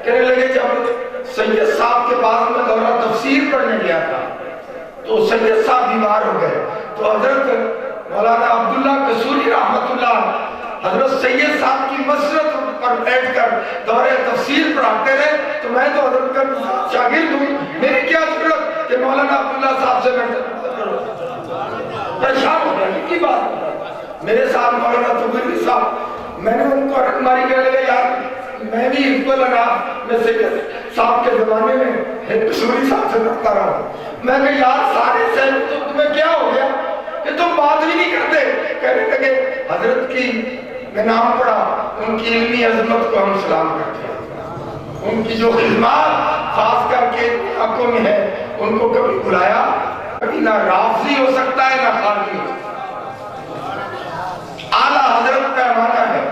کہنے لگے جب سید صاحب کے پاس میں دورہ تفسیر پڑھنے گیا تھا تو سید صاحب بیمار ہو گئے، تو حضرت مولانا عبداللہ قصوری رحمت اللہ حضرت سید صاحب کی مسجد پر بیٹھ کر دورہ تفسیر پڑھاتے رہے، تو میں تو حضرت کا شاگرد ہوں، میری کیا ضرورت کہ مولانا عبداللہ صاحب سے میں پریشان ہو گیا کی بات۔ میرے ساتھ مولانا تغیری صاحب، میں نے ان کو رٹ ماری کہنے لگے یار میں بھی اقبال میں سید صاحب کے زمانے میں قصوری صاحب سے پڑھتا رہا ہوں، میں کہ یار سارے سہل تو تمہیں کیا ہو گیا کہ تم بات بھی نہیں کرتے؟ کہنے لگے حضرت کی میں نام پڑھا، ان کی علمی عظمت کو ہم سلام کرتے ہیں، ان کی جو خدمات خاص کر کے علاقوں میں ہے ان کو کبھی بلایا، کبھی نہ رافضی ہو سکتا ہے نہ خارجی ہو سکتا ہے، اعلیٰ حضرت کا معنی ہے۔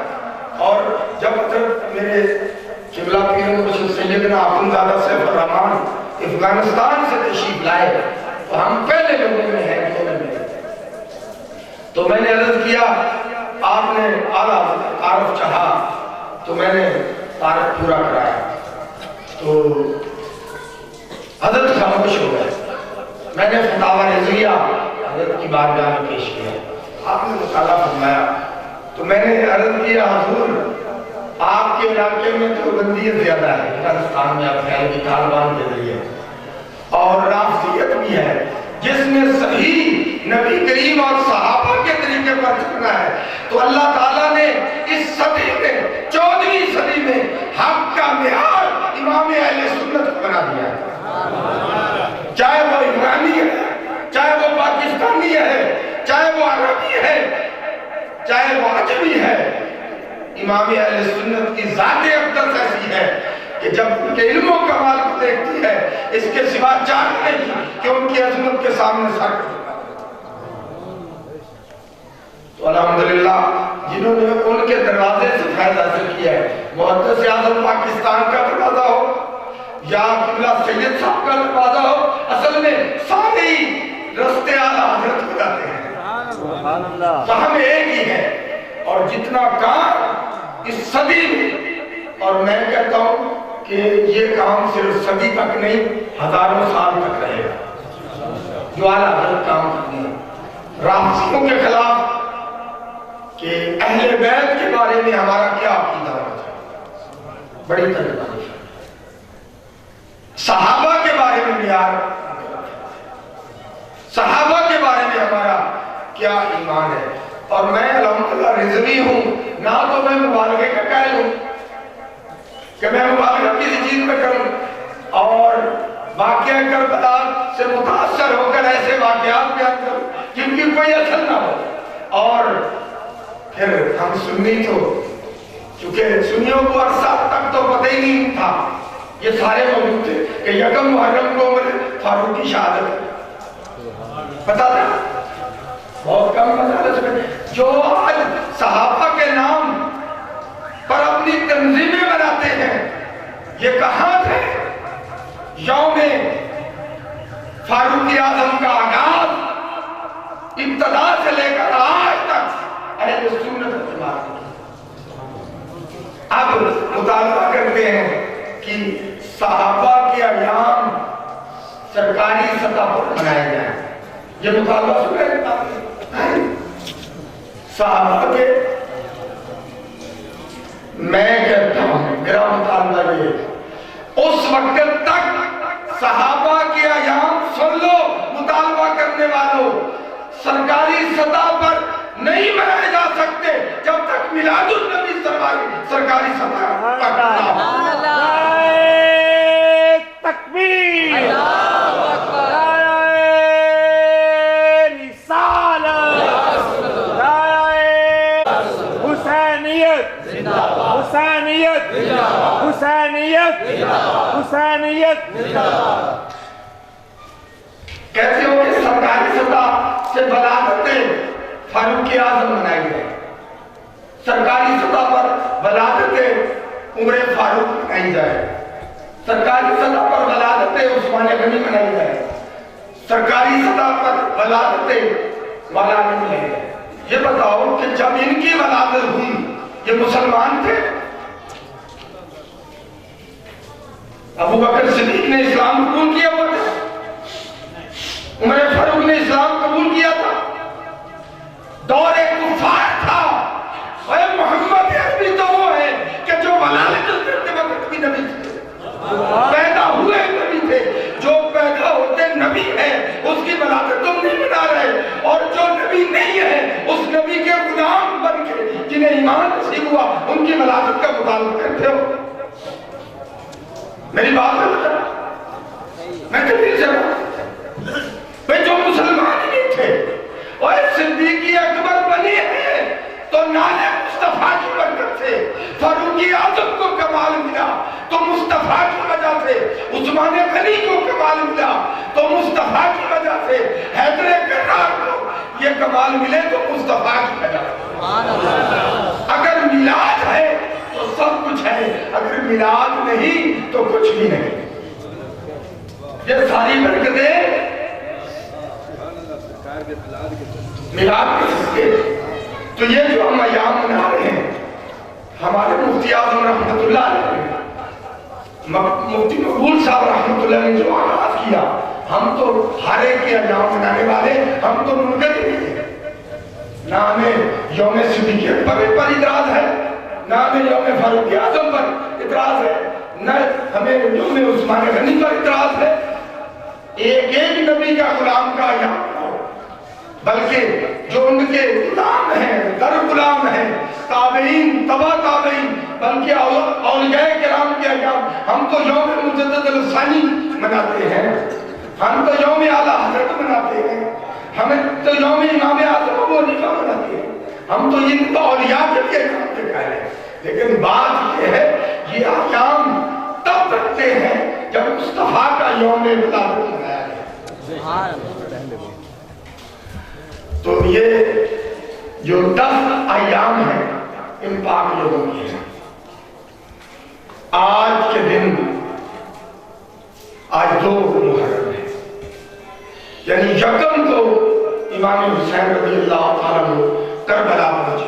اور جب حضرت میرے قبلہ پیر مرشد سیدنا اخندزادہ سیف الرحمن افغانستان سے تشریف لائے تو ہم پہلے لوگوں میں ہیں تو میں نے عرض کیا آپ نے اعلیٰ تعارف چاہا تو میں نے تعارف پورا کرایا، تو حضرت خاموش ہو گئے، میں نے فتاوی رضویہ حضرت کی بارگاہ میں پیش کیا، آپ نے مطالعہ فرمایا، تو میں نے عرض کیا حضور آپ کے علاقے میں تو بندیت زیادہ ہے، افغانستان میں اب خیر بھی طالبان کے ذریعے اور رافضیت بھی ہے، جس میں صحیح نبی کریم اور صحابہ کے طریقے پر چلنا ہے، تو اللہ تعالیٰ نے اس صدی میں 14ویں صدی میں حق کا معیار امام اہل سنت کو بنا دیا ہے، چاہے وہ افغانی ہے، چاہے وہ پاکستانی ہے، چاہے وہ عربی ہے، چاہے وہ عجمی ہے، امام اہل سنت کی ذات اقدس ایسی ہے کہ جب ان کے علم و کمال کو دیکھتی ہے اس کے سوا چاہتے نہیں کہ ان کی عظمت کے سامنے سر تو الحمدللہ جنہوں نے ان کے دروازے سے فائدہ حاصل کیا ہے، محدث اعظم پاکستان کا دروازہ ہو یا قبلہ سید صاحب کا دروازہ ہو، اصل میں سارے ہی رستے اعلیٰ حضرت کو جاتے ہیں، کام ایک ہی ہے، اور جتنا کام اس صدی میں، اور میں کہتا ہوں کہ یہ کام صرف صدی تک نہیں ہزاروں سال تک رہے گا، جو اعلیٰ حضرت کام کرنے ہیں رافضیوں کے خلاف کہ اہل بیت کے بارے میں ہمارا کیا عقیدہ ہونا چاہیے، بڑی تجربہ، صحابہ کے بارے میں معیار، صحابہ کے بارے میں ہمارا کیا ایمان ہے، اور میں الحمدللہ رضوی ہوں، نہ تو میں مبالغے کا قائل ہوں کہ میں مبالغہ کسی چیز میں کروں، اور واقعہ کربلا سے متاثر ہو کر ایسے واقعات بیان کروں جن کی کوئی اثر نہ ہو، اور پھر ہم سنی تو چونکہ سنیوں کو عرصہ تک تو پتہ ہی نہیں تھا، یہ سارے موجود تھے کہ یکم محرم کو عمر فاروق کی شہادت پتا تھا، بہت کم مسئلہ میں جو آج صحابہ کے نام پر اپنی تنظیمیں بناتے ہیں، یہ کہاں تھے یوم فاروق اعظم کا آغاز ابتدا سے لے کر آج تک اہل سنت والجماعت۔ اب مطالبہ کرتے ہیں کہ صحابہ کے ایام سرکاری سطح پر منائے جائیں، یہ مطالبہ سنے صحابہ کے، میں کہتا ہوں میرا مطالبہ یہ اس وقت تک صحابہ کے ایام سن لو مطالبہ کرنے والوں، سرکاری سطح پر نہیں منائے جا سکتے جب تک میلاد النبی سرکاری سطح پر تکبیر، حسینیت حسینیت حسینیت۔ کہتے ہو کہ سرکاری سطح سے ولادتیں فاروق اعظم منائی گئے، سرکاری سطح پر ولادتیں عمر فاروق منائی جائے، سرکاری سطح پر ولادتیں عثمان غنی منائی جائے، سرکاری سطح پر ولادتیں مولانا منائی جائے۔ یہ بتاؤ کہ جب ان کی ولادت ہوئی یہ مسلمان تھے؟ ابو بکر صدیق نے اسلام قبول کیا ہوا تھا، عمر فاروق نے اسلام قبول کیا تھا، دور کفار تھا۔ اے محمد عربی تو وہ ہے کہ جو ولادت کرتے وقت بھی نبی تھے، پیدا ہوئے نبی تھے، جو پیدا ہوتے نبی ہے اس کی ولادت تم نہیں منا رہے، اور جو نبی نہیں ہے اس نبی کے غلام بن کے جنہیں ایمان نصیب ہوا ان کی ولادت کا مطالبہ کرتے ہو۔ میری بات میں دلیل سے بھائی جو مسلمان ہی نہیں تھے اور صدیقی اکبر بنے ہیں تو نالے مصطفیٰ کی برکت سے، فاروقی اعظم کو کمال ملا تو مصطفیٰ کی وجہ سے، عثمان غنی کو کمال ملا تو مصطفیٰ کی وجہ سے، حیدر کرار کو یہ کمال ملے تو مصطفیٰ کی وجہ سے۔ اگر میلاد ہے تو سب کچھ ہے، اگر میلاد نہیں تو کچھ بھی نہیں۔ یہ ساری برکتیں میلاد کے سکے۔ تو یہ جو ہم ایام منا رہے ہیں، ہمارے مفتی اعظم رحمت اللہ علیہ، مفتی مقبول صاحب رحمت اللہ نے جو آغاز کیا، ہم تو ہر ایک کے ایام منانے والے، ہم تو منکر ہی نہیں ہیں۔ نہ ہمیں یوم صدیق اکبر پر اعتراض ہے، نہ ہمیں یوم فاروق اعظم پر اعتراض ہے، نہ ہمیں یوم عثمان غنی پر اعتراض ہے۔ ایک ایک نبی کا غلام کا ایام مناؤ، بلکہ جو ان کے غلام ہیں، در غلام ہیں، تابعین، تبع تابعین، بلکہ اولیاء کرام کے ایام، ہم تو یوم مجدد الثانی مناتے ہیں، ہم تو یوم اعلیٰ حضرت مناتے ہیں، ہمیں تو یوم امام اعظم ابو حنیفہ مناتے ہیں، ہم تو ان تو اولیاء کے لیے کام کے قائل ہیں۔ لیکن بات یہ ہے یہ ایام تب رکھتے ہیں جب مصطفیٰ کا یوم ولادت منایا جائے۔ تو یہ جو 10 ایام ہیں ان پاک لوگوں کی ہیں۔ آج کے دن آج 2 محرم ہے، یعنی یکم کو امام حسین رضی اللہ تعالیٰ عنہ کربلا پہنچے۔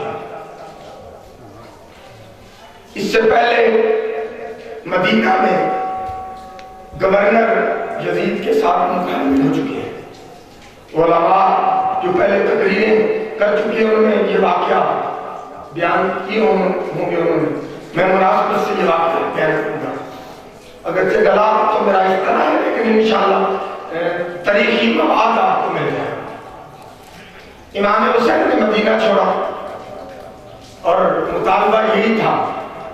اس سے پہلے مدینہ میں گورنر یزید کے ساتھ مقابلے ہو چکے ہیں۔ علماء جو پہلے تقریریں کر چکے ہیں انہوں نے یہ واقعہ بیان کیے ہوں گے انہوں نے، میں مناسبت سے یہ واقعہ بیان کروں گا۔ اگرچہ گلا تو میرا اس طرح ہے لیکن انشاءاللہ تاریخی مواد آپ کو مل جائے۔ امام حسین نے مدینہ چھوڑا اور مطالبہ یہی تھا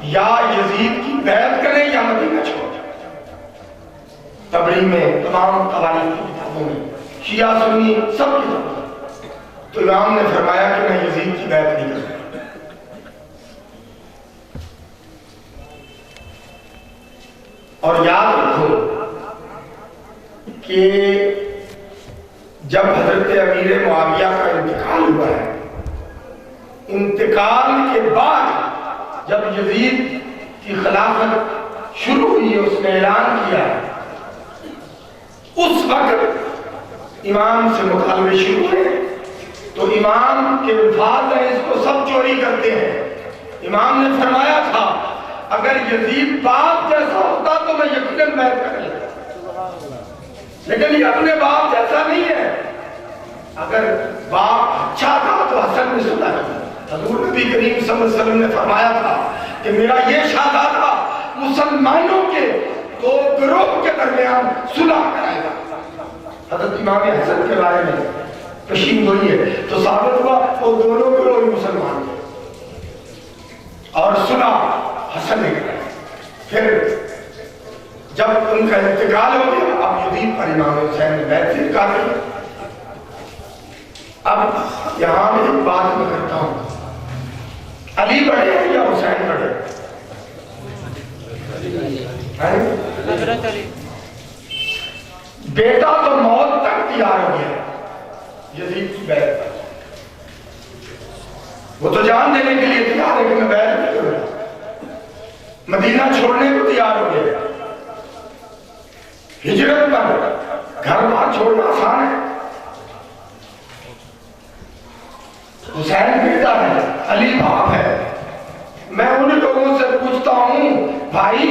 یا یزید کی بیعت کریں یا مدینہ چھوڑ۔ تبری میں تمام تواریخ کی کتابوں میں شیعہ سنی سب کتابوں تو امام نے فرمایا کہ میں یزید کی بیعت نہیں کروں۔ اور یاد رکھو کہ جب حضرت امیر معاویہ کا انتقال ہوا ہے، انتقال کے بعد جب یزید کی خلافت شروع ہوئی ہے، اس نے اعلان کیا ہے، اس وقت امام سے مطالبے شروع ہوئے تو امام کے الفاظ ہیں اس کو سب چوری کرتے ہیں۔ امام نے فرمایا تھا اگر یزید باپ جیسا ہوتا تو میں یقیناً بیعت کر لیتا، لیکن یہ اپنے باپ جیسا نہیں ہے۔ اگر باپ اچھا تھا تو حسن نے سنا ہے، حضور نبی کریم صلی اللہ علیہ وسلم نے فرمایا تھا کہ میرا یہ شہزادہ مسلمانوں کے 2 گروہ کے درمیان صلح کرائے گا۔ حضرت امام حسن کے بارے میں پیشین گوئی ہے تو ثابت ہوا وہ دونوں گروہ مسلمان تھے اور صلح حسن نے کرائی۔ پھر جب ان کا انتقال ہو گیا اب یزید پر امام حسین نے بیعت سے انکار کیا۔ اب یہاں میں ایک بات میں کرتا ہوں، علی بڑے ہیں یا حسین بڑے؟ حضرت علی۔ بیٹا تو موت تک تیار ہو گیا یزید کی بیعت پر، وہ تو جان دینے کے لیے تیار ہے کہ میں بیعت نہیں کروں گا، مدینہ چھوڑنے کو تیار ہو گیا۔ ہجرت پر گھر بار چھوڑنا آسان ہے۔ حسین بیٹا ہے، علی باپ ہے۔ میں ان لوگوں سے پوچھتا ہوں بھائی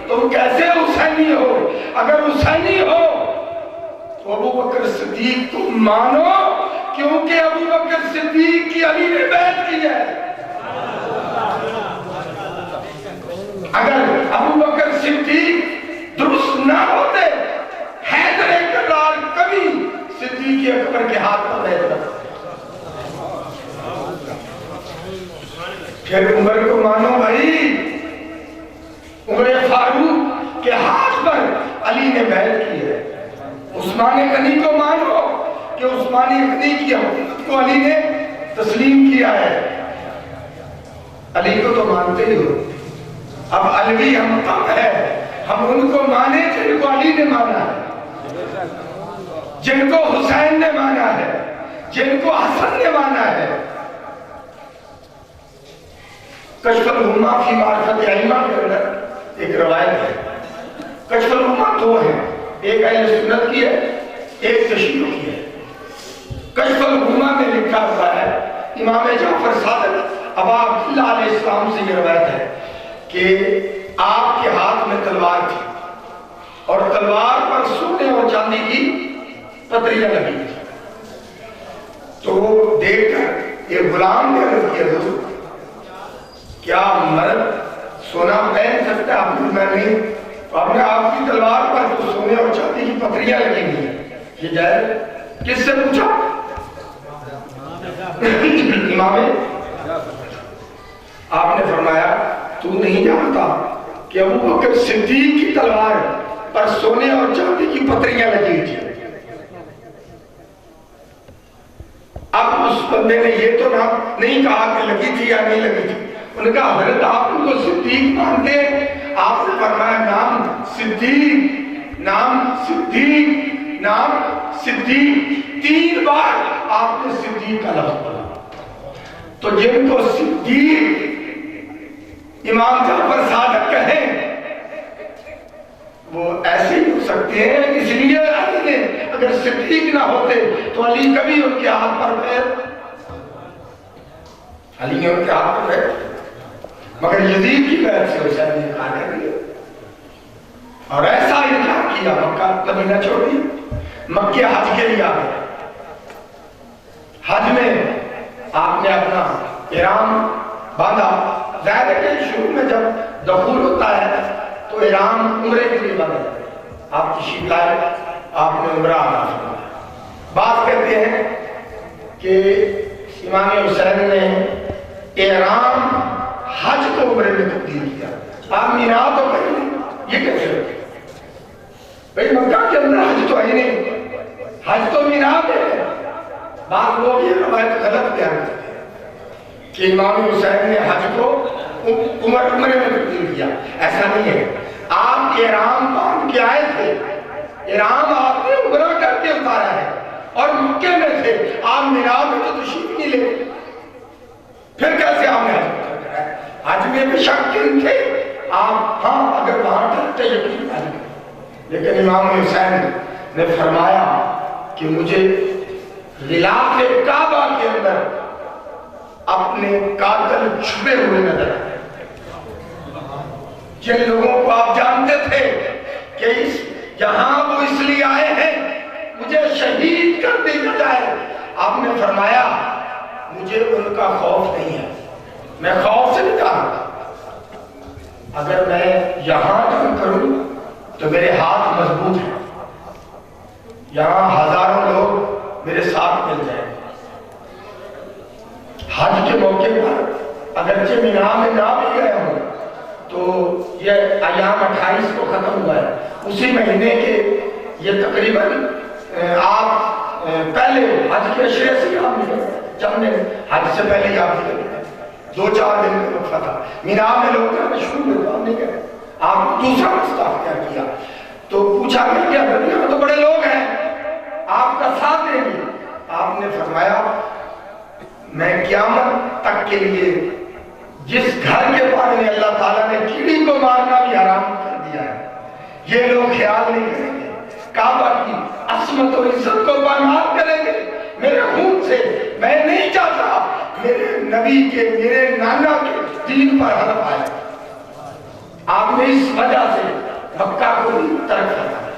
تم کیسے حسینی اگر حسینی ہو تو ابو بکر صدیق کو مانو، کیونکہ ابو بکر صدیق کی علی نے بیعت کی ہے۔ اگر ابو بکر صدیق درست نہ ہوتے، حیدر کرار کبھی صدیق اکبر کے ہاتھ پر بیعت نہ کرتے۔ پھر عمر کو مانو بھائی، عمر فاروق کے ہاتھ پر علی نے بیعت کی ہے۔ عثمان غنی کو مانو کہ عثمان غنی کی حکومت کو علی نے تسلیم کیا ہے۔ علی کو تو مانتے ہی ہو، اب علوی ہم کم ہے، ہم ان کو مانے جن کو علی نے مانا ہے، جن کو حسین نے مانا ہے، جن کو حسن نے مانا ہے۔ کشف الغمہ فی معرفت ائمہ کے اندر ایک روایت ہے۔ کشف الغمہ دو ہیں، ایک اہل سنت کی ہے، ایک تشیع کی ہے۔ کشف الغمہ میں لکھا ہوا ہے، امام جعفر صادق ابا عبداللہ علیہ السلام سے یہ روایت ہے کہ آپ کے ہاتھ میں تلوار تھی اور تلوار پر سونے اور چاندی کی پتریاں لگی تھی۔ تو دیکھ کر ایک غلام نے عرض کیا، حضور کیا مرد سونا پہن سکتا ہے؟ آپ نے میں نہیں، تو آپ نے آپ کی تلوار پر تو سونے اور چاندی کی پتریاں لگی ہوئی ہیں، یہ جائز؟ کس سے پوچھا؟ امام آپ نے فرمایا تو نہیں جانتا کہ ابو بکر صدیق کی تلوار پر سونے اور چاندی کی پتریاں لگی ہوئی تھی۔ اب اس بندے نے یہ تو نہیں کہا کہ لگی تھی یا نہیں لگی تھی، انہوں نے کہا حضرت آپ ان کو صدیق مانتے ہیں؟ آپ نے فرمایا نام صدیق، نام صدیق، نام صدیق، 3 بار آپ نے صدیق کا لفظ پڑھا۔ تو جن کو صدیق امام جعفر صادق کہیں وہ ایسے ہی ہو سکتے ہیں، اس لیے علی نے اگر صدیق نہ ہوتے تو علی کبھی ان کے ہاتھ پر بیعت، علی نے ان کے ہاتھ پر بیعت، مگر یزید کی بیعت سے حسین نے انکار کر دیا اور ایسا انکار کیا مکہ مدینہ چھوڑ دیا، مکہ حج کے لیے آ گئے۔ حج میں آپ نے اپنا احرام باندھا، ظاہر ہے کہ شروع میں جب دخول ہوتا ہے تو احرام عمرے کے لیے باندھا، آپ تشریف لائے، آپ نے عمرہ ادا فرمایا۔ بات کہتے ہیں کہ امام حسین نے احرام حج کو عمرے میں تبدیل کیا۔ آپ مینا تو کہیں یہ کیسے ہوتے بھئی مکہ کے اندر حج تو ہے نہیں، حج تو مینا میں ہے۔ بعض لوگ یہ روایت غلط بیان کرتے ہیں کہ امام حسین نے حج کو عمرے میں تبدیل کیا، ایسا نہیں ہے۔ آپ احرام باندھ کے آئے تھے، احرام آپ نے عمرہ کر کے اتارا ہے اور مکے میں تھے، آپ مینا میں تو تشریف نہیں لے، پھر کیسے آپ نے حج اتارا ہے؟ حج میں بھی شک تھے آپ، ہاں اگر وہاں ٹھہرتے یقین نہیں، لیکن امام حسین نے فرمایا کہ مجھے غلاف کعبہ کے اندر اپنے قاتل چھپے ہوئے نظر آئے۔ جن لوگوں کو آپ جانتے تھے کہ یہاں وہ اس لیے آئے ہیں مجھے شہید کر دیا جائے، آپ نے فرمایا مجھے ان کا خوف نہیں ہے، میں خوف سے نہیں کہا، اگر میں یہاں جنگ کروں تو میرے ہاتھ مضبوط ہیں، یہاں ہزاروں لوگ میرے ساتھ مل جائیں۔ حج کے موقع پر اگرچہ مینا میں نہ بھی گئے ہوں تو یہ ایام 28 کو ختم ہوا ہے، اسی مہینے کے یہ تقریباً آپ پہلے حج کے عشرے سے آپ ملے، جب نے حج سے پہلے ہی آپ ملے 2-4 دن میں وقفہ تھا، مینا میں لوگ جانا شروع ہوئے، آپ نہیں گئے، آپ دوسرا رستہ اختیار کیا، تو پوچھا کہ کیا دنیا میں تو بڑے لوگ ہیں آپ کا ساتھ دیں گے؟ آپ نے فرمایا میں قیامت تک کے لیے جس گھر کے بارے میں اللہ تعالیٰ نے کیڑی کو مارنا بھی حرام کر دیا ہے، یہ لوگ خیال نہیں کریں گے، کعبہ کی عظمت و عزت کو پامال کریں گے میرے خون سے۔ میں نہیں چاہتا میرے نبی کے، میرے نانا کے دین پر حرف آئے۔ آپ نے اس وجہ سے مکہ کو ترک کرا۔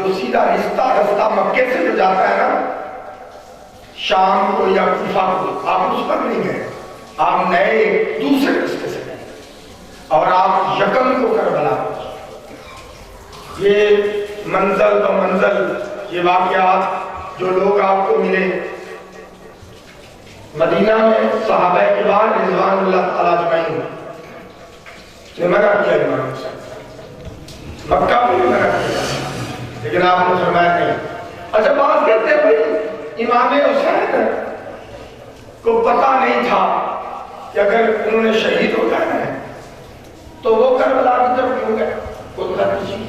جو سیدھا رستہ مکے سے جو جاتا ہے نا شام کو یا کوفہ کو، آپ اس پر نہیں گئے، آپ نئے دوسرے رستے سے گئے اور آپ یکم کو کربلا۔ یہ منزل و منزل، یہ واقعات جو لوگ آپ کو ملے مدینہ میں، صحابہ کرام رضوان اللہ تعالیٰ اجمعین نے منع کیا امام حسین، مکہ میں بھی منع کیا، لیکن آپ نے فرمایا نہیں۔ اچھا بات کہتے ہیں بھائی امام حسین کو پتہ نہیں تھا کہ اگر انہوں نے شہید ہو جانا ہے تو وہ کربلا کی طرف کیوں گئے؟ خود کا کسی،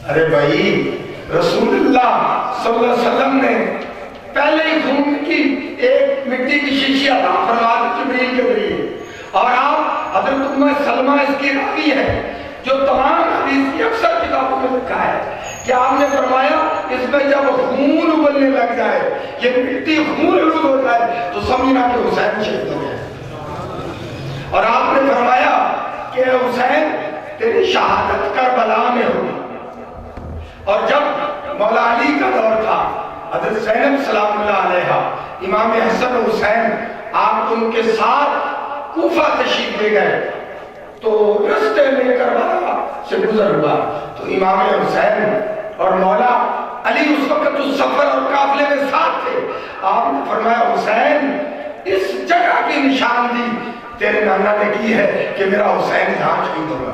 ارے بھائی رسول اللہ صلی اللہ علیہ وسلم نے پہلے ہی خون کی ایک مٹی کی شیشی عطا فرما دی جبریل کے ذریعے، اور آپ حضرت ام سلمہ اس کی راوی ہے جو تمام حدیث کی اکثر کتابوں میں لکھا ہے کہ آپ نے فرمایا اس میں جب خون ابلنے لگ جائے، یہ مٹی خون آلود ہو جائے تو سمجھنا کہ حسین شہید ہو گئے، اور آپ نے فرمایا کہ حسین تیری شہادت کربلا میں ہوگی۔ اور جب مولا علی کا دور تھا، حضرت زینب سلام اللہ علیہ، امام حسن و حسین آپ ان کے ساتھ کوفہ تشریف لے گئے تو رستے میں کربلا سے گزر ہوا تو امام حسین اور مولا علی اس وقت اس سفر اور قافلے میں ساتھ تھے، آپ نے فرمایا حسین اس جگہ کی نشاندہی تیرے نانا نے کی ہے کہ میرا حسین یہاں شہید ہوگا۔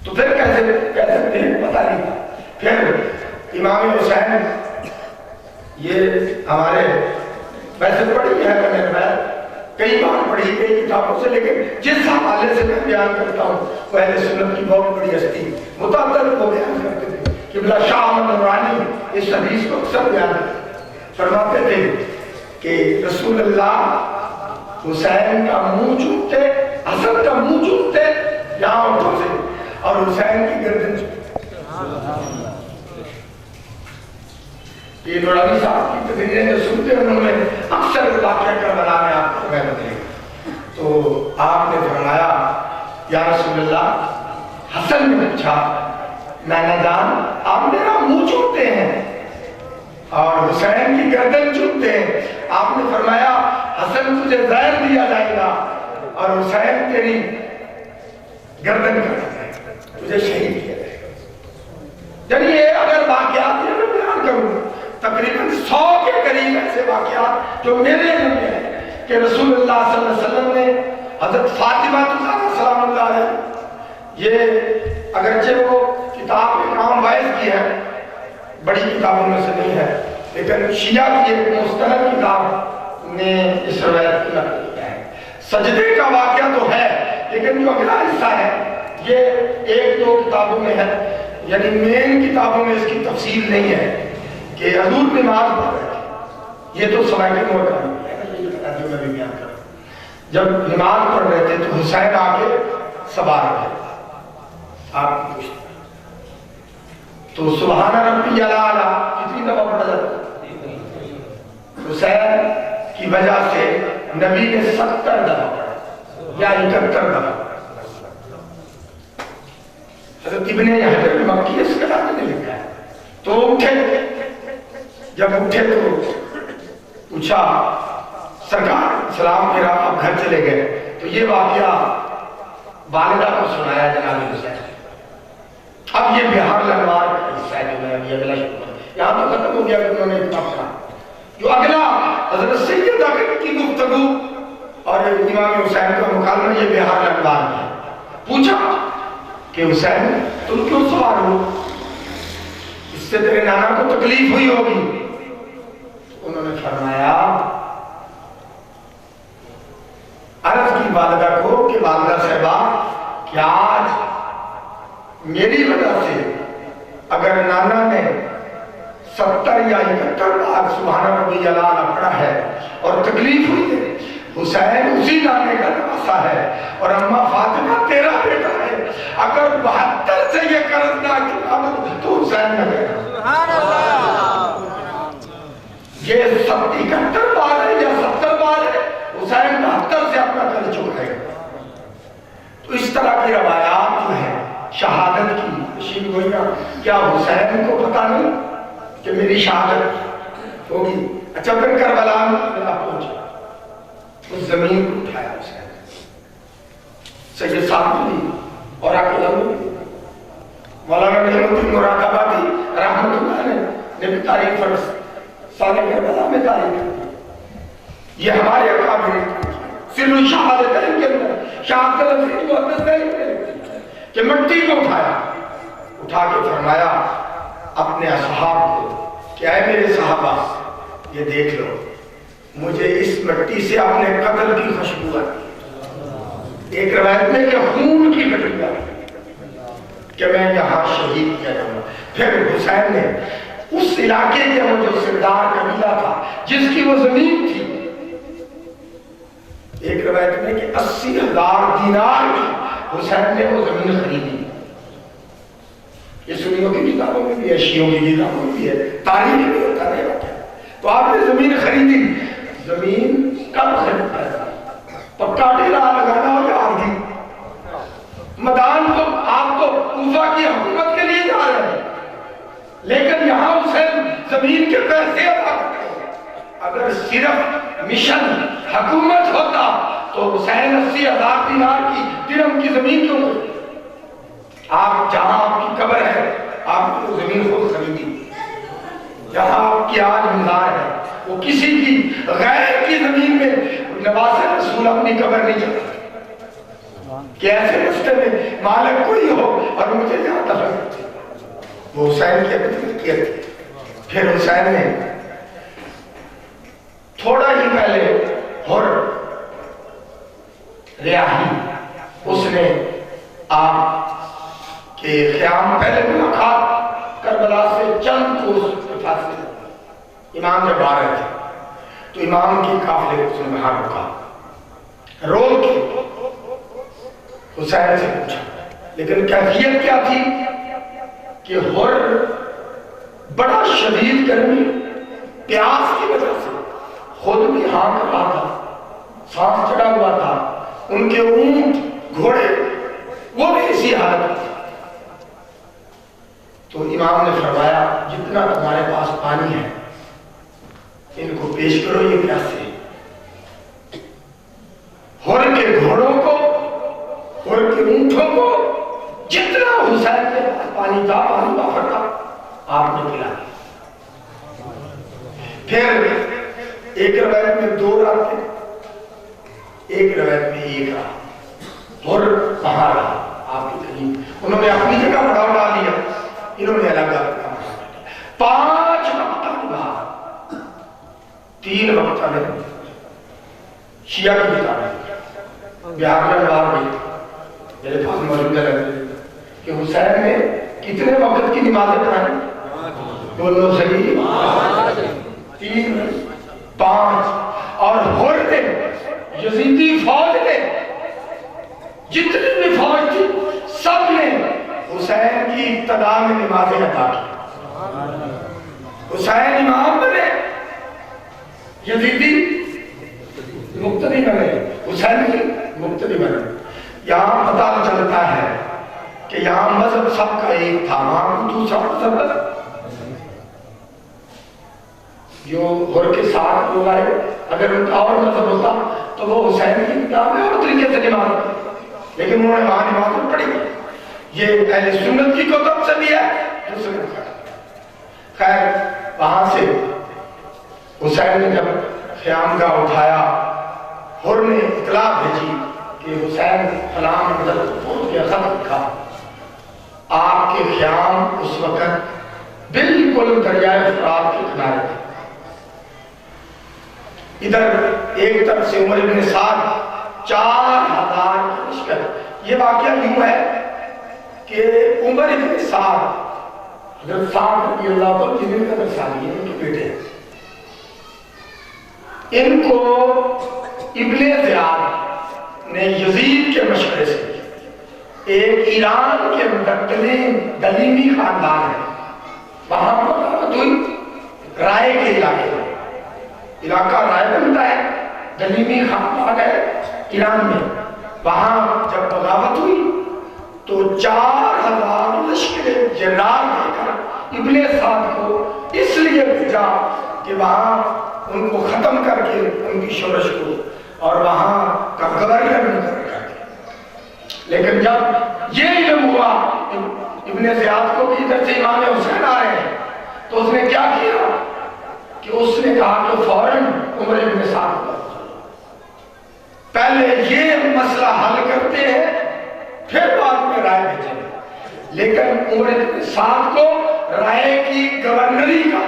تو پھر کیسے کہہ سکتے ہیں پتہ نہیں تھا۔ پھر امام حسین یہ ہمارے ویسے پڑھی ہے میں نے کئی بار پڑھی کئی کتابوں سے، لیکن جس حوالے سے میں بیان کرتا ہوں وہ اہل سنت کی بہت بڑی ہستی متعدد کو بیان کرتے تھے۔ قبلہ شاہ احمد نورانی اس حدیث کو اکثر بیان فرماتے تھے کہ رسول اللہ حسین کا منہ چومتے، حسن کا منہ چومتے یہاں اٹھوں سے، اور حسین کی گردن چومتے۔ یہ نورانی صاحب کی تقریریں جو سنتے ہیں انہوں نے اکثر واقعہ کربلا میں آپ کو بیان دیں تو آپ نے فرمایا یا رسول اللہ، حسن نے پوچھا نانا جان آپ میرا منہ چومتے ہیں اور حسین کی گردن چومتے ہیں، آپ نے فرمایا حسن تجھے زہر دیا جائے گا اور حسین تیری گردن کاٹا جائے گا، تجھے شہید کیا جائے گا۔ یعنی یہ اگر واقعات یہ میں بیان کروں تقریباً 100 کے قریب ایسے واقعات جو میرے علم میں ہیں کہ رسول اللہ صلی اللہ علیہ وسلم نے حضرت فاطمہ سلام اللہ علیہ، یہ اگرچہ وہ کتاب امام وائز کی ہے، بڑی کتابوں میں سے نہیں ہے، لیکن شیعہ کی ایک مستند کتاب نے اس روایت کو نقل کیا ہے۔ سجدے کا واقعہ تو ہے لیکن جو اگلا حصہ ہے یہ ایک دو کتابوں میں ہے، یعنی مین کتابوں میں اس کی تفصیل نہیں ہے کہ حضور نماز پڑھ رہے تھے، یہ تو سوائے موقع ہے جو میں بھی بیان کروں، جب نماز پڑھ رہے تھے تو حسین آگے سوار رہے آپ پوچھتے تو سبحان ربی الاعلیٰ کتنی دفعہ پڑھا جاتا ہے؟ حسین کی وجہ سے نبی نے 70 دفعہ پڑھا یا 71 دفعہ۔ حضرت ابن حجر مکی اس کتاب میں لکھا ہے۔ تو اٹھے، جب اٹھے تو پوچھا سرکار سلام پھر آپ گھر چلے گئے، تو یہ واقعہ والدہ کو سنایا جناب حسین۔ اب یہ بہار الانوار کا حصہ ہے جو میں ابھی اگلا یہاں تو ختم ہو گیا کہ انہوں نے اتنا پڑھا، جو اگلا حضرت سید اکبر کی گفتگو اور امام حسین کا مکالمہ یہ بہار الانوار میں پوچھا کہ حسین تم کیوں سوار ہو، اس سے تیرے نانا کو تکلیف ہوئی ہوگی؟ انہوں نے فرمایا عرض کی والدہ کو کہ والدہ صاحبہ کیا آج میری وجہ سے اگر نانا نے 70 یا 71 بار سبحان ربی الاعلیٰ پڑھا ہے اور تکلیف ہوئی ہے، حسین اسی نانے کا نواسا ہے اور اماں فاطمہ تیرا بیٹا ہے، اگر 72 سے یہ قرض نہ کیا تو حسین نہ گیا۔ سبحان اللہ، یہ 71 بار ہے یا 70 بار ہے، حسین 72 سے اپنا قرض چکائے گا۔ تو اس طرح کی روایات جو ہیں شہادت کی پوچھی گئی نا کیا حسین کو پتا نہیں کہ میری شہادت ہوگی؟ اچھا پھر کربلا میں پہنچا، اس زمین کو اٹھایا حسین، سید صاحب بھی اور اکیلا بھی، مولانا نعمت الدین مراد آبادی رحمت اللہ نے بھی تاریخ فرض سالے کربلا میں تاریخ کی۔ یہ ہمارے اکابر سر الشہادتین کے اندر شہادت رسول محدثین کہ مٹی کو اٹھا کے فرمایا اپنے اصحاب کو کہ اے میرے صحابہ یہ دیکھ لو، مجھے اس مٹی سے اپنے قتل کی خوشبو آتی، ایک روایت میں کہ خون کی خوشبو آتی کہ میں یہاں شہید کیا جاؤں گا۔ پھر حسین نے اس علاقے کے وہ جو سردار قبیلہ تھا جس کی وہ زمین تھی، ایک روایت میں کہ 80,000 دینار کی حسین نے وہ زمین خریدی۔ یہ سنیوں کی کتابوں میں بھی ہے، شیعوں کی کتابوں میں بھی ہے، تاریخ میں ہوتا رہے گا۔ تو آپ نے زمین خریدی، زمین کب خریدتا ہے؟ پکا ڈیرا لگانا ہو یا آدھی میدان، تو آپ تو کوفہ کی حکومت کے لیے جا رہے ہیں، لیکن یہاں حسین زمین کے پیسے ادا کرتے ہیں۔ اگر صرف مشن حکومت ہوتا تو حسین 80,000 دینار کی درہم کی زمین کیوں ہوتی؟ آپ جہاں آپ کی قبر ہے آپ کو زمین خود خریدی، جہاں آپ کی آج مزار ہے وہ کسی کی غیر کی زمین میں نواز رسول اپنی قبر نہیں چاہتا کہ ایسے رستے میں مالک کوئی ہو اور مجھے یہاں دفن۔ وہ حسین کی اپنی ملکیت تھی۔ پھر حسین نے تھوڑا ہی پہلے اور ریاحی اس نے آپ کے خیام پہلے ملاقات کربلا سے چند کوس فاصلے، امام جب آ رہے تھے تو امام کی قافلے کو اس نے باہر رکا، روک کے حسین سے پوچھا، لیکن کیفیت کیا تھی کہ ہر بڑا شدید گرمی پیاس کی وجہ سے خود بھی ہانک رہا تھا، سانس چڑھا ہوا تھا، ان کے اونٹ گھوڑے وہ بھی اسی حالت تھی۔ تو امام نے فرمایا جتنا تمہارے پاس پانی ہے ان کو پیش کرو، یہ پیاسے ہیں۔ ہر کے گھوڑوں کو، ہر کے اونٹوں کو جتنا حسین کے پاس پانی تھا، پانی بافر تھا، آپ نے پلا دیا۔ پھر ایک روایت میں 2 راتیں، ایک روایت میں 1 رات، اور کہاں رہا آپ کے قریب، انہوں نے اپنی جگہ بڑا اٹھا لیا، انہوں نے الگ الگ 5 وقت نماز، 3 وقت نماز۔ شیعہ کی کتاب بہار میں نواب بھی میرے پاس موجود ہے کہ حسین نے کتنے وقت کی نمازیں پڑھائیں؟ بولو صحیح، 3 5۔ اور ہر نے یزیدی فوج نے جتنی بھی فوج تھی سب نے حسین کی ابتدا میں نمازیں ادا کی۔ حسین امام بنے، یزیدی مقتدی بنے، حسین کی مقتدی بنے۔ یہاں پتہ چلتا ہے کہ یہاں مذہب سب کا ایک تھا، وہاں دوسرا مذہب جو ہر کے ساتھ لوگ آئے، اگر ان کا اور مذہب ہوتا تو وہ حسین کی کتاب میں اور طریقے سے نماز پڑھی، لیکن انہوں نے وہاں نماز پڑھی۔ یہ اہل سنت کی کتب سے بھی ہے، دوسرے کا۔ خیر وہاں سے حسین نے جب خیام گاہ اٹھایا، ہر نے اطلاع بھیجی کہ حسین فلاں منزل پہنچ گیا، خط لکھا۔ آپ کے خیام اس وقت بالکل دریائے فرات کے کنارے تھے۔ ادھر ایک طرف سے عمر بن سعد 4000 لشکر۔ یہ واقعہ یوں ہے کہ عمر بن سعد حضرت سعد رضی اللہ عنہ جن کا درسانی ہے، ان کے بیٹے ہیں، ان کو ابن زیاد نے یزید کے مشورے سے، ایک ایران کے اندر دلیمی خاندان ہے، وہاں پر رائے کے علاقے میں، علاقہ رائے بنتا ہے، دلیمی خاندان ہے ایران میں، وہاں جب بغاوت ہوئی تو 4000 لشکر جنرال دے کر ابن سعد کو اس لیے بھیجا کہ وہاں ان کو ختم کر کے ان کی شورش کو اور وہاں کا گورنر مقرر کر کے. لیکن جب یہ علم ہوا ابن زیاد کو بھی ادھر سے امام حسین آ رہے ہیں تو اس نے کیا کیا کہ اس نے کہا کہ فوراً عمر ابن سعد کو پہلے یہ مسئلہ حل کرتے ہیں پھر بعد میں رائے بھیجیں گے. لیکن عمر ابن سعد کو رائے کی گورنری کا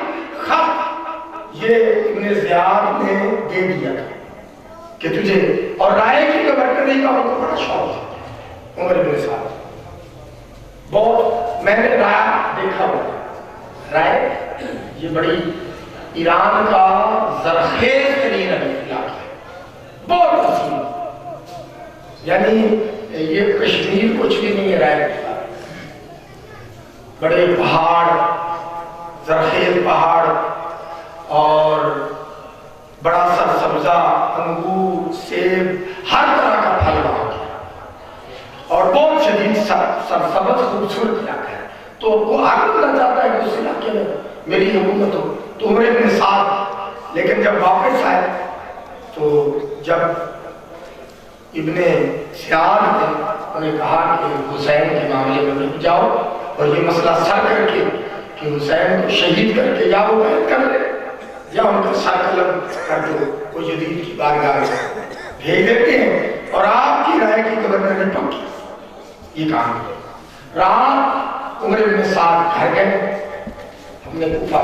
خط یہ ابن زیاد نے دے دیا تھا کہ تجھے، اور رائے کی گورنری کا ان کو بڑا شوق ہے عمر ابن سعد. بہت میں نے رائے دیکھا ہوا، رائے یہ بڑی ایران کا زرخیز ترین علاقہ ہے، بہت وسیع، یعنی یہ کشمیر کچھ بھی نہیں ہے. رائے بڑے پہاڑ، زرخیز پہاڑ اور بڑا سرسبزہ، انگور، سیب، ہر طرح کا پھل وہاں ہے اور بہت شدید سرسبز خوبصورت علاقہ ہے. تو وہ آگے بڑھنا چاہتا ہے کہ اس علاقے میں میری حکومت ہو. تو عمر ابن سعد لیکن جب واپس آئے تو جب ابن زیاد نے انہیں کہا کہ حسین کے معاملے میں رک جاؤ اور یہ مسئلہ سر کر کے کہ حسین کو شہید کر کے یا وہ بیعت کر لے یا ان کا سر قلم کر دو، وہ یزید کی بارگاہ میں بھیج دیتے ہیں اور آپ کی رائے کی گورنر نے پکی یہ کام کیا. رات عمر ابن سعد گھر گئے، ہم نے کوفہ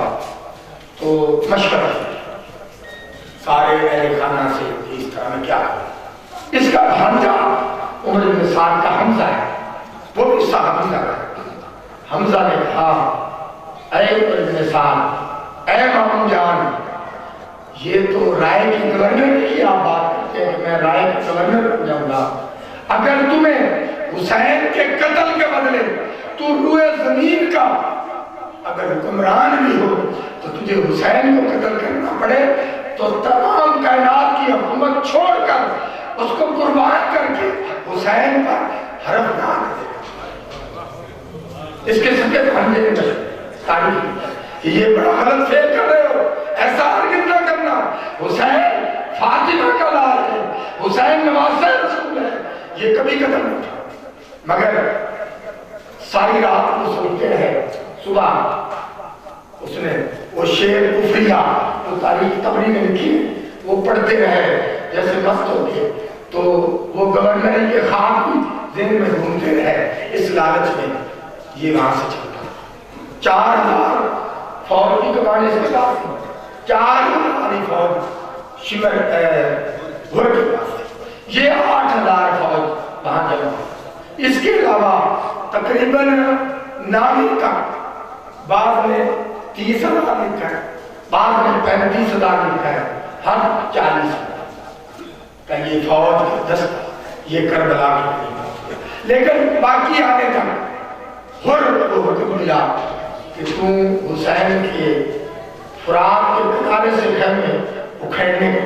تو مشورہ سارے اہل خانہ سے اس طرح میں کیا کریں. اس کا بھانجا عمر بن سعد کا حمزہ ہے، وہ بھی صحابی کا ہے. حمزہ نے کہا اے عمر بن سعد، اے ماموں جان، یہ تو رائے کی گورنر کی آپ بات کرتے ہیں کہ میں رائے کی گورنر بن جاؤں گا. اگر تمہیں حسین کے قتل کے بدلے تو روئے زمین کا اگر حکمران بھی ہو تو تجھے حسین کو قتل کرنا پڑے تو تمام کائنات کی حکومت چھوڑ کر اس کو قربان کر کے حسین پر حرف نہ دے. اس کے سکے بھانجے میں تاریخ کہ یہ بڑا غلط فعل کر رہے ہو، ایسا ہرگز نہ کرنا. حسین فاطمہ کا لال ہے، حسین نواسہ رسول ہے، یہ کبھی قدم نہیں تھا. مگر ساری رات کو سوچتے رہے. صبح اس نے وہ شعر کفریہ جو تاریخ تبری میں لکھی وہ پڑھتے رہے جیسے مست ہو گئے. تو وہ گورنر کے خواب بھی ذہن میں گھومتے رہے اس لالچ میں. یہ وہاں سے چلتا 4000 فوج کی کمان اس کے پاس تھی، 4000 فوج شمر گھوڑ کے پاس تھی، یہ 8000 فوج وہاں جمع. اس کے علاوہ تقریباً نامی تک بعض میں 30,000 لکھا ہے، بعض میں 35,000 لکھا ہے، ہر 40,000 کا یہ فوج کا دستہ یہ کربلا کی قریب. لیکن باقی آنے تک ہر کو حکم ملا کہ تم حسین کے فرات کے کنارے سے گھر میں اکھڑنے کو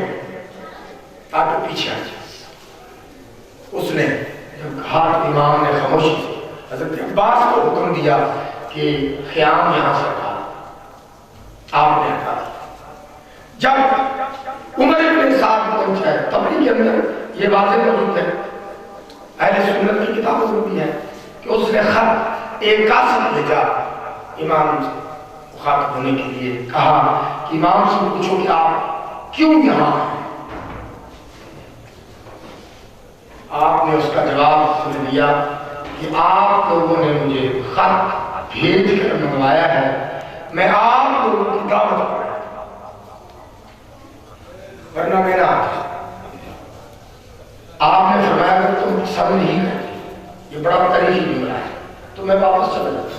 تاکہ پیچھے آ جائے. اس نے جب کہا امام نے خاموشی سے حضرت عباس کو حکم دیا کہ خیام یہاں سے ہٹا، آپ نے ہٹا دیا. جب عمر بن سعد پہنچا ہے تبری کے اندر یہ واضح موجود ہے، اہل سنت کی کتابوں میں بھی ہے کہ اس نے خط ایک قاسم بھیجا امام سے مخاطب ہونے کے لیے. کہا کہ امام سے پوچھو کہ آپ کیوں یہاں ہیں. آپ نے اس کا جواب سن لیا کہ آپ لوگوں نے مجھے خط بھیج کر منگوایا ہے، میں آپ لوگوں کی دعوت کر رہا ہوں، ورنہ میرا آپ نے فرمایا کہ تم سب نہیں کرتے، یہ بڑا تاریخی جملہ ہے، تو میں واپس چلا جاتا ہوں.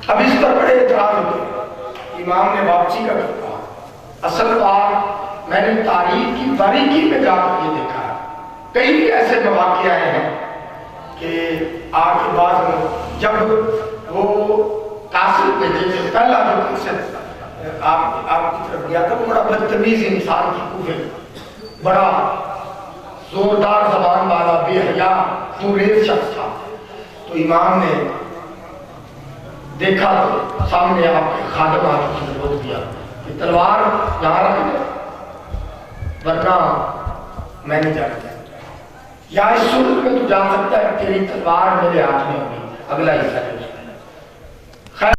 اب اس پر بڑے اعتراض ہوتے. امام نے واپسی کا کہا. اصل بات میں نے تاریخ کی باریکی میں جا کر یہ دیکھا ہے، کئی ایسے مواقع آئے ہیں کہ آج کے بعد میں جب وہ قاصد بھیجے سے پہلا جو قاصد آپ کی طرف گیا تھا وہ بڑا بدتمیز انسان کی کوفے، بڑا زوردار زبان والا، بے حیا، خوریز شخص تھا. تو امام نے دیکھا تو سامنے آپ کے خادم آ کے روک دیا کہ تلوار یہاں رکھ دے ورنہ میں نہیں جاتا. یا اس صورت میں تو جا سکتا ہے تیری تلوار میرے ہاتھ میں ہوگی. اگلا حصہ ہے.